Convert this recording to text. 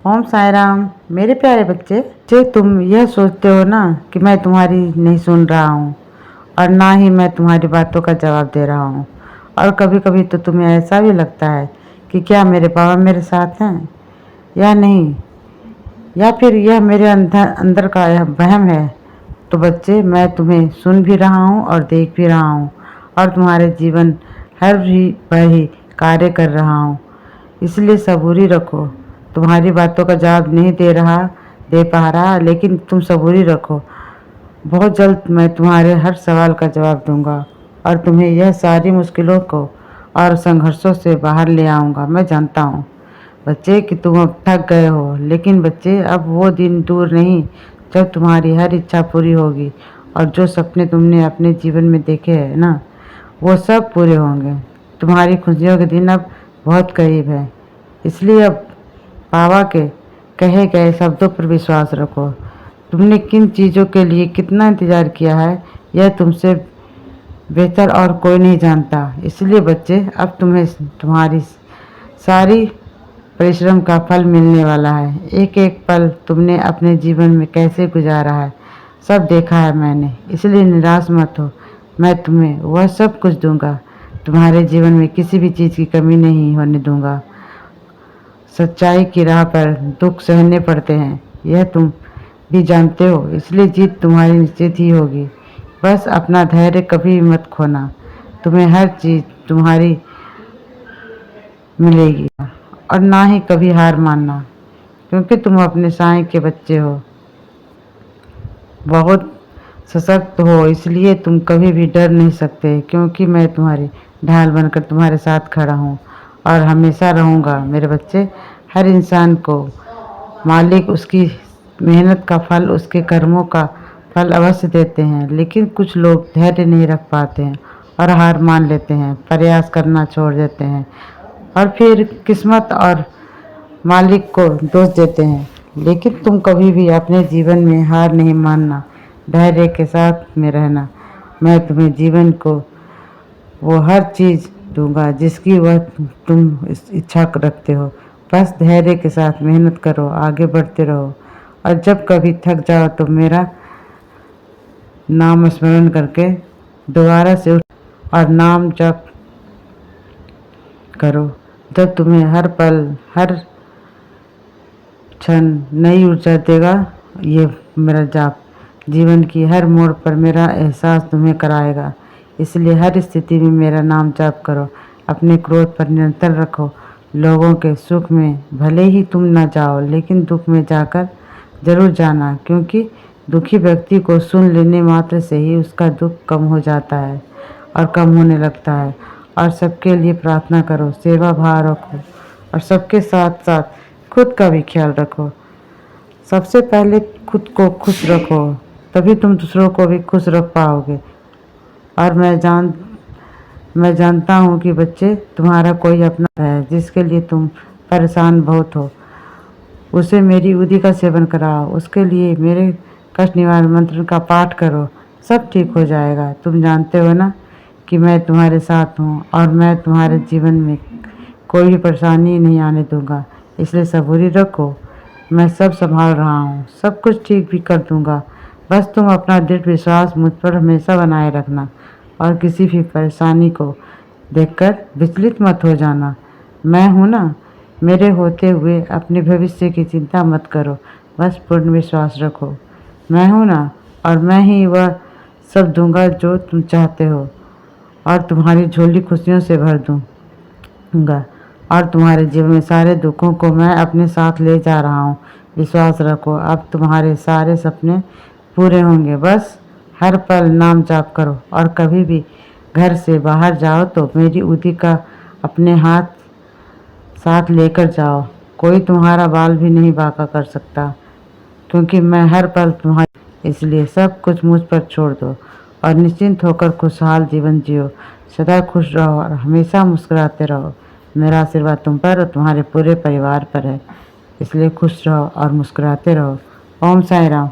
ओम साई राम। मेरे प्यारे बच्चे, जो तुम यह सोचते हो ना कि मैं तुम्हारी नहीं सुन रहा हूँ और ना ही मैं तुम्हारी बातों का जवाब दे रहा हूँ, और कभी कभी तो तुम्हें ऐसा भी लगता है कि क्या मेरे बाबा मेरे साथ हैं या नहीं, या फिर यह मेरे अंदर अंदर का यह वहम है। तो बच्चे, मैं तुम्हें सुन भी रहा हूँ और देख भी रहा हूँ और तुम्हारे जीवन हर भी पर ही कार्य कर रहा हूँ। इसलिए सबूरी रखो। तुम्हारी बातों का जवाब नहीं दे पा रहा, लेकिन तुम सबूरी रखो। बहुत जल्द मैं तुम्हारे हर सवाल का जवाब दूंगा और तुम्हें यह सारी मुश्किलों को और संघर्षों से बाहर ले आऊँगा। मैं जानता हूँ बच्चे कि तुम अब थक गए हो, लेकिन बच्चे, अब वो दिन दूर नहीं जब तुम्हारी हर इच्छा पूरी होगी और जो सपने तुमने अपने जीवन में देखे हैं ना, वो सब पूरे होंगे। तुम्हारी खुशियों के दिन अब बहुत करीब है। इसलिए अब बाबा के कहे गए शब्दों पर विश्वास रखो। तुमने किन चीज़ों के लिए कितना इंतज़ार किया है, यह तुमसे बेहतर और कोई नहीं जानता। इसलिए बच्चे, अब तुम्हें तुम्हारी सारी परिश्रम का फल मिलने वाला है। एक एक पल तुमने अपने जीवन में कैसे गुजारा है, सब देखा है मैंने। इसलिए निराश मत हो, मैं तुम्हें वह सब कुछ दूंगा। तुम्हारे जीवन में किसी भी चीज़ की कमी नहीं होने दूंगा। सच्चाई की राह पर दुख सहने पड़ते हैं, यह तुम भी जानते हो। इसलिए जीत तुम्हारी निश्चित ही होगी। बस अपना धैर्य कभी मत खोना। तुम्हें हर चीज़ तुम्हारी मिलेगी और ना ही कभी हार मानना, क्योंकि तुम अपने साईं के बच्चे हो, बहुत सशक्त हो। इसलिए तुम कभी भी डर नहीं सकते, क्योंकि मैं तुम्हारी ढाल बनकर तुम्हारे साथ खड़ा हूँ और हमेशा रहूँगा। मेरे बच्चे, हर इंसान को मालिक उसकी मेहनत का फल, उसके कर्मों का फल अवश्य देते हैं, लेकिन कुछ लोग धैर्य नहीं रख पाते हैं और हार मान लेते हैं, प्रयास करना छोड़ देते हैं और फिर किस्मत और मालिक को दोष देते हैं। लेकिन तुम कभी भी अपने जीवन में हार नहीं मानना, धैर्य के साथ में रहना। मैं तुम्हें जीवन को वो हर चीज़ दूंगा जिसकी वह तुम इच्छा रखते हो। बस धैर्य के साथ मेहनत करो, आगे बढ़ते रहो और जब कभी थक जाओ तो मेरा नाम स्मरण करके दोबारा से उठ और नाम जप करो। जब तुम्हें हर पल, हर क्षण नई ऊर्जा देगा। ये मेरा जाप जीवन की हर मोड़ पर मेरा एहसास तुम्हें कराएगा। इसलिए हर स्थिति में मेरा नाम जाप करो। अपने क्रोध पर नियंत्रण रखो। लोगों के सुख में भले ही तुम न जाओ, लेकिन दुख में जाकर जरूर जाना, क्योंकि दुखी व्यक्ति को सुन लेने मात्र से ही उसका दुख कम हो जाता है और कम होने लगता है। और सबके लिए प्रार्थना करो, सेवा भाव रखो और सबके साथ साथ खुद का भी ख्याल रखो। सबसे पहले खुद को खुश रखो, तभी तुम दूसरों को भी खुश रख पाओगे। और मैं जानता हूँ कि बच्चे, तुम्हारा कोई अपना है जिसके लिए तुम परेशान बहुत हो। उसे मेरी उदी का सेवन कराओ, उसके लिए मेरे कष्ट निवारण मंत्र का पाठ करो, सब ठीक हो जाएगा। तुम जानते हो ना कि मैं तुम्हारे साथ हूँ और मैं तुम्हारे जीवन में कोई भी परेशानी नहीं आने दूंगा। इसलिए सबूरी रखो, मैं सब संभाल रहा हूँ, सब कुछ ठीक भी कर दूंगा। बस तुम अपना दृढ़ विश्वास मुझ पर हमेशा बनाए रखना और किसी भी परेशानी को देखकर विचलित मत हो जाना। मैं हूँ ना, मेरे होते हुए अपने भविष्य की चिंता मत करो, बस पूर्ण विश्वास रखो। मैं हूँ ना, और मैं ही वह सब दूंगा जो तुम चाहते हो और तुम्हारी झोली खुशियों से भर दूंगा और तुम्हारे जीवन में सारे दुखों को मैं अपने साथ ले जा रहा हूँ। विश्वास रखो, अब तुम्हारे सारे सपने पूरे होंगे। बस हर पल नाम जाप करो और कभी भी घर से बाहर जाओ तो मेरी उदी का अपने हाथ साथ लेकर जाओ। कोई तुम्हारा बाल भी नहीं बांका कर सकता, क्योंकि मैं हर पल तुम्हारी। इसलिए सब कुछ मुझ पर छोड़ दो और निश्चिंत होकर खुशहाल जीवन जियो। सदा खुश रहो और हमेशा मुस्कुराते रहो। मेरा आशीर्वाद तुम पर और तुम्हारे पूरे परिवार पर है। इसलिए खुश रहो और मुस्कुराते रहो। ओम साई राम।